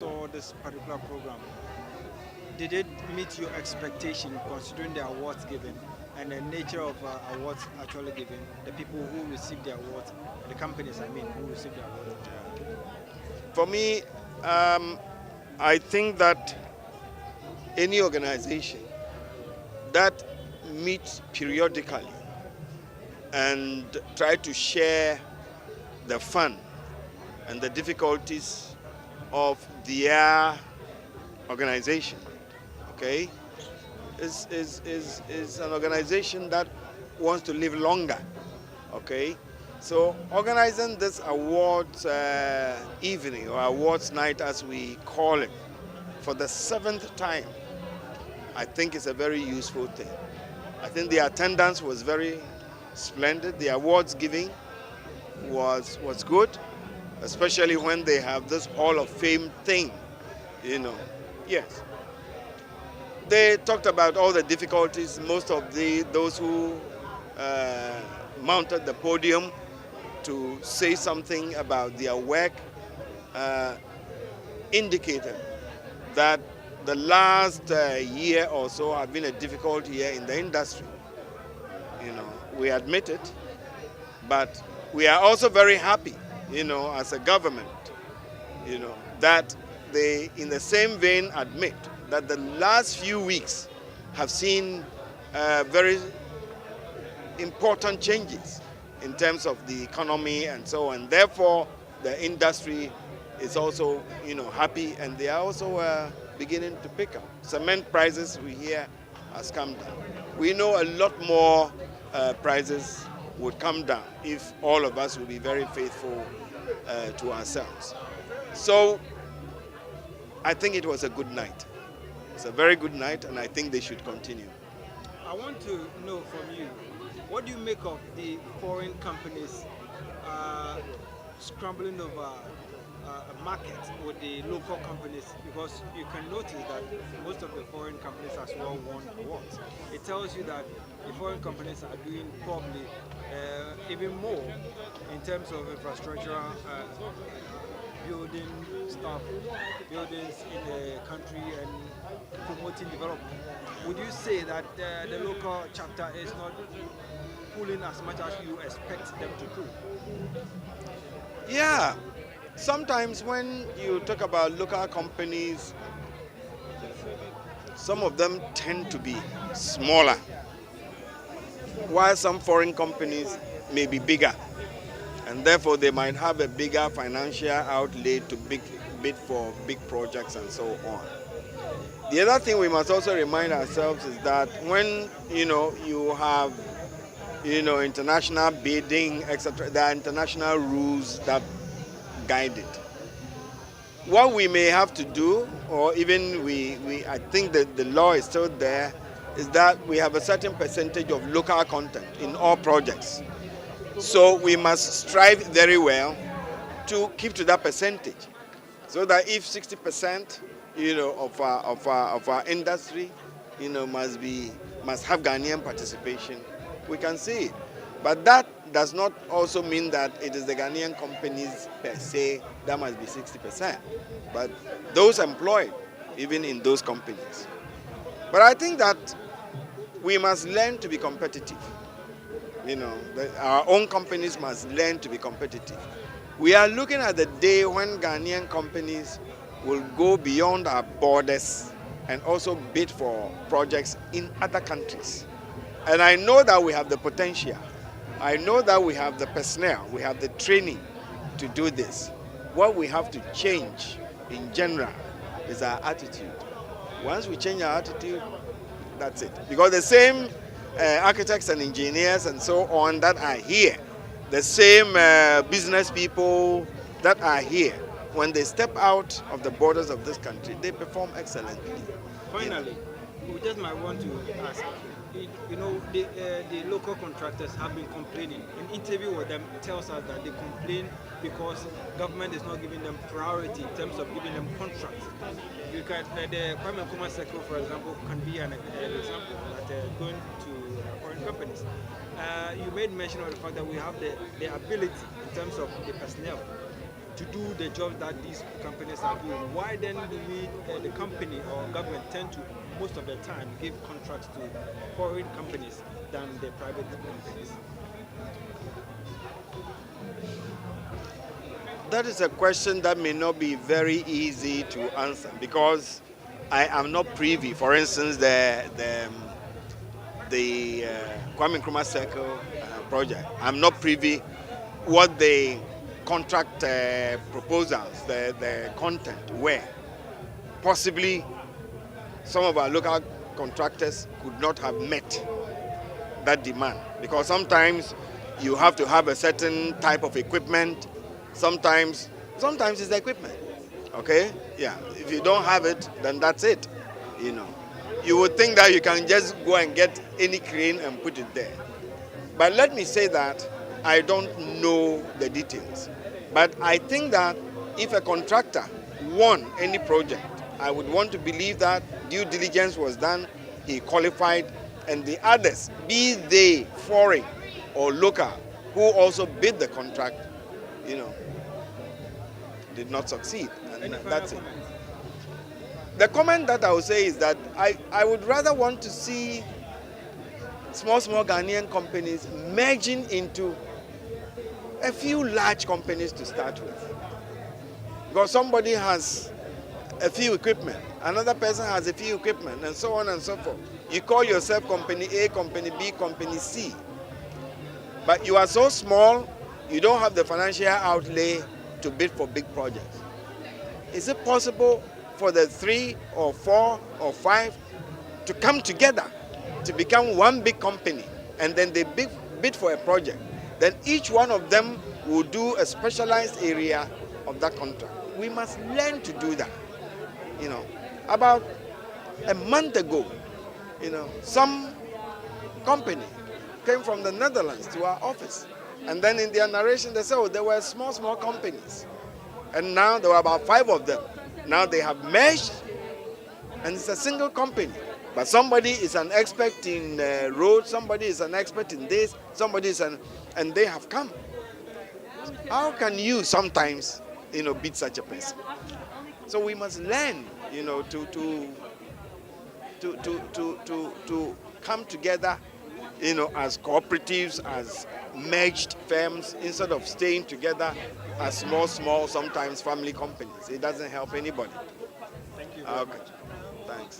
saw this particular program, did it meet your expectation considering the awards given and the nature of awards actually given, the people who receive the awards, the companies, I mean, who receive the awards? For me, um, I think that any organization that meets periodically and try to share the fun and the difficulties of their organization, okay, is an organization that wants to live longer, okay. So organizing this awards evening or awards night, as we call it, for the seventh time, I think is a very useful thing. I think the attendance was very splendid. The awards giving was good, especially when they have this Hall of Fame thing, you know. Yes, they talked about all the difficulties. Most of those who uh, mounted the podium to say something about their work uh, indicated that the last year or so have been a difficult year in the industry. You know, we admit it, but we are also very happy, as a government, that they, in the same vein, admit that the last few weeks have seen very important changes in terms of the economy and so on. Therefore, the industry is also, happy, and they are also beginning to pick up. Cement prices, we hear, has come down. We know a lot more prices would come down if all of us would be very faithful to ourselves. So I think it was a good night. It's a very good night, and I think they should continue. I want to know from you, what do you make of the foreign companies uh, scrambling over a market with the local companies? Because you can notice that most of the foreign companies as well won awards. It tells you that the foreign companies are doing probably even more in terms of infrastructure, building stuff, buildings in the country and promoting development. Would you say that the local chapter is not pulling as much as you expect them to do? Yeah, sometimes when you talk about local companies, some of them tend to be smaller, while some foreign companies may be bigger, and therefore they might have a bigger financial outlay to bid for big projects and so on. The other thing we must also remind ourselves is that when you have international bidding, etc., there are international rules that guide it. What we may have to do, or even I think that the law is still there, is that we have a certain percentage of local content in all projects. So we must strive very well to keep to that percentage, so that if 60%, of our industry, must have Ghanaian participation, we can see it. But that does not also mean that it is the Ghanaian companies per se that must be 60%, but those employed even in those companies. But I think that we must learn to be competitive. Our own companies must learn to be competitive. We are looking at the day when Ghanaian companies will go beyond our borders and also bid for projects in other countries. And I know that we have the potential. I know that we have the personnel, we have the training to do this. What we have to change in general is our attitude. Once we change our attitude, that's it. Because the same architects and engineers and so on that are here, the same business people that are here, when they step out of the borders of this country, they perform excellently. Finally, we just might want to ask, the local contractors have been complaining. An interview with them tells us that they complain because government is not giving them priority in terms of giving them contracts. You can, the Kwame Nkrumah Circle, for example, can be an example that going to foreign companies. You made mention of the fact that we have the ability in terms of the personnel to do the job that these companies are doing, why then do we, the company or government, tend to most of the time give contracts to foreign companies than the private companies? That is a question that may not be very easy to answer because I am not privy. For instance, the Kwame Nkrumah Circle project. I'm not privy what the contract proposals, the content were. Possibly, some of our local contractors could not have met that demand because sometimes you have to have a certain type of equipment. Sometimes it's the equipment. Okay, yeah. If you don't have it, then that's it. You know, you would think that you can just go and get any crane and put it there. But let me say that I don't know the details. But I think that if a contractor won any project, I would want to believe that due diligence was done, he qualified, and the others, be they foreign or local, who also bid the contract, you know, did not succeed. And that's it. The comment that I would say is that I would rather want to see small Ghanaian companies merging into a few large companies to start with. Because somebody has a few equipment, another person has a few equipment, and so on and so forth. You call yourself company A, company B, company C. But you are so small, you don't have the financial outlay to bid for big projects. Is it possible for the 3 or 4 or 5 to come together to become one big company, and then they bid for a project? Then each one of them will do a specialized area of that contract. We must learn to do that. You know, about a month ago, you know, some company came from the Netherlands to our office, and then in their narration they said, oh, there were small companies, and now there were about 5 of them. Now they have merged, and it's a single company. But somebody is an expert in roads, somebody is an expert in this, somebody is and they have come. How can you sometimes, you know, beat such a person? So we must learn, you know, to come together, you know, as cooperatives, as merged firms, instead of staying together as small, sometimes family companies. It doesn't help anybody. Thank you very much. Thanks.